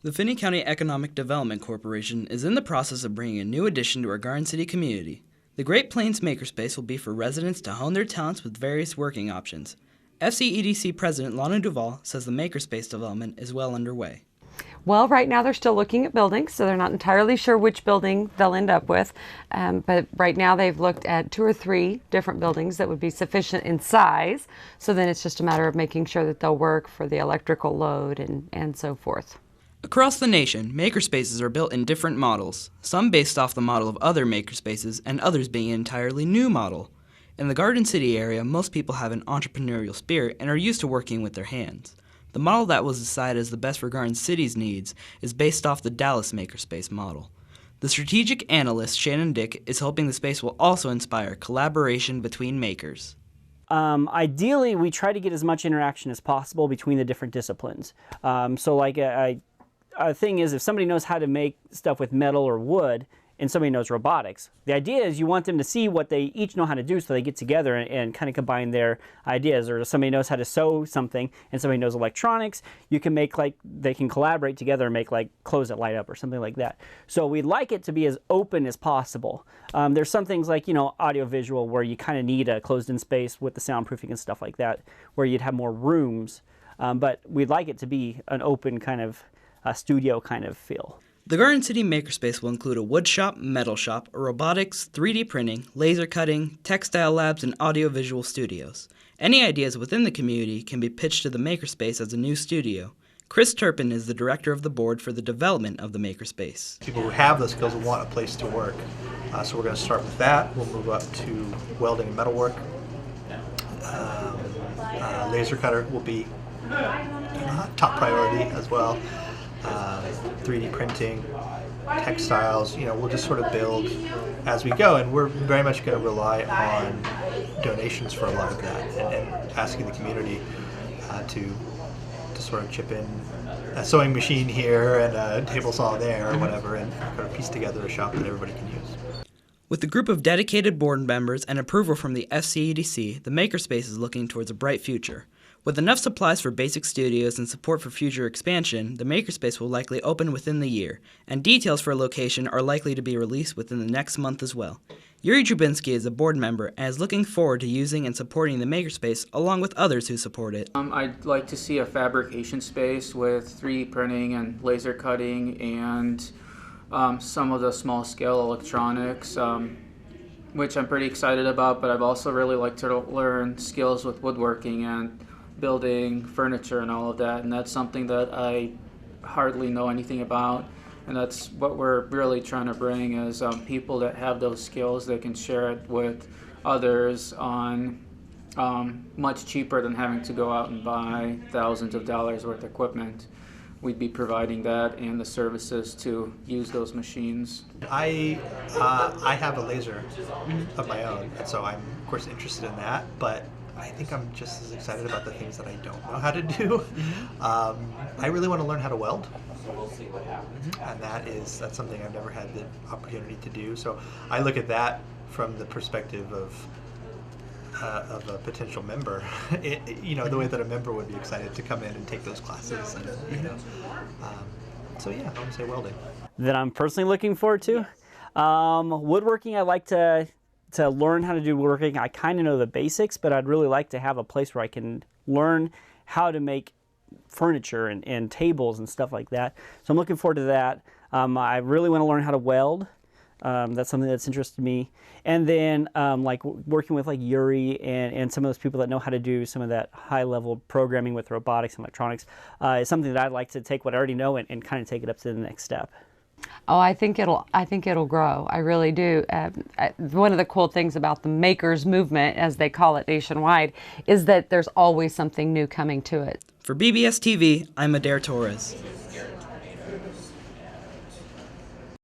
The Finney County Economic Development Corporation is in the process of bringing a new addition to our Garden City community. The Great Plains Makerspace will be for residents to hone their talents with various working options. FCEDC President Lana Duval says the Makerspace development is well underway. Well, right now they're still looking at buildings, so they're not entirely sure which building they'll end up with. But right now they've looked at 2 or 3 different buildings that would be sufficient in size. So then it's just a matter of making sure that they'll work for the electrical load and so forth. Across the nation, makerspaces are built in different models, some based off the model of other makerspaces and others being an entirely new model. In the Garden City area, most people have an entrepreneurial spirit and are used to working with their hands. The model that was decided as the best for Garden City's needs is based off the Dallas Makerspace model. The strategic analyst Shannon Dick is hoping the space will also inspire collaboration between makers. Ideally, we try to get as much interaction as possible between the different disciplines. A thing is, if somebody knows how to make stuff with metal or wood, and somebody knows robotics, the idea is you want them to see what they each know how to do so they get together and kind of combine their ideas. Or if somebody knows how to sew something and somebody knows electronics, you can make they can collaborate together and make clothes that light up or something like that. So we'd like it to be as open as possible. There's some things like, audiovisual where you kind of need a closed-in space with the soundproofing and stuff like that, where you'd have more rooms. But we'd like it to be an open kind of a studio kind of feel. The Garden City Makerspace will include a wood shop, metal shop, robotics, 3D printing, laser cutting, textile labs, and audiovisual studios. Any ideas within the community can be pitched to the Makerspace as a new studio. Chris Turpin is the director of the board for the development of the Makerspace. People who have those skills will want a place to work. So we're going to start with that. We'll move up to welding and metalwork. Laser cutter will be top priority as well. 3D printing, textiles, we'll just sort of build as we go, and we're very much going to rely on donations for a lot of that, and asking the community to sort of chip in a sewing machine here and a table saw there or whatever, and kind of piece together a shop that everybody can use. With a group of dedicated board members and approval from the FCEDC, the Makerspace is looking towards a bright future. With enough supplies for basic studios and support for future expansion, the Makerspace will likely open within the year, and details for a location are likely to be released within the next month as well. Yuri Drubinski is a board member and is looking forward to using and supporting the Makerspace along with others who support it. I'd like to see a fabrication space with 3D printing and laser cutting and some of the small-scale electronics, which I'm pretty excited about, but I'd also really like to learn skills with woodworking and building furniture and all of that, and that's something that I hardly know anything about, and that's what we're really trying to bring is people that have those skills that can share it with others on much cheaper than having to go out and buy thousands of dollars worth of equipment. We'd be providing that and the services to use those machines. I have a laser of my own, and so I'm of course interested in that, but I think I'm just as excited about the things that I don't know how to do. I really want to learn how to weld, and that's something I've never had the opportunity to do. So I look at that from the perspective of a potential member. The way that a member would be excited to come in and take those classes, and so yeah, I want to say welding. That I'm personally looking forward to. Woodworking, I like to learn how to do woodworking. I kind of know the basics, but I'd really like to have a place where I can learn how to make furniture and tables and stuff like that. So I'm looking forward to that. I really want to learn how to weld. That's something that's interested me. And then working with Yuri and some of those people that know how to do some of that high-level programming with robotics and electronics is something that I'd like to take what I already know and kind of take it up to the next step. Oh, I think it'll grow. I really do. One of the cool things about the makers movement, as they call it nationwide, is that there's always something new coming to it. For BBS TV, I'm Adair Torres.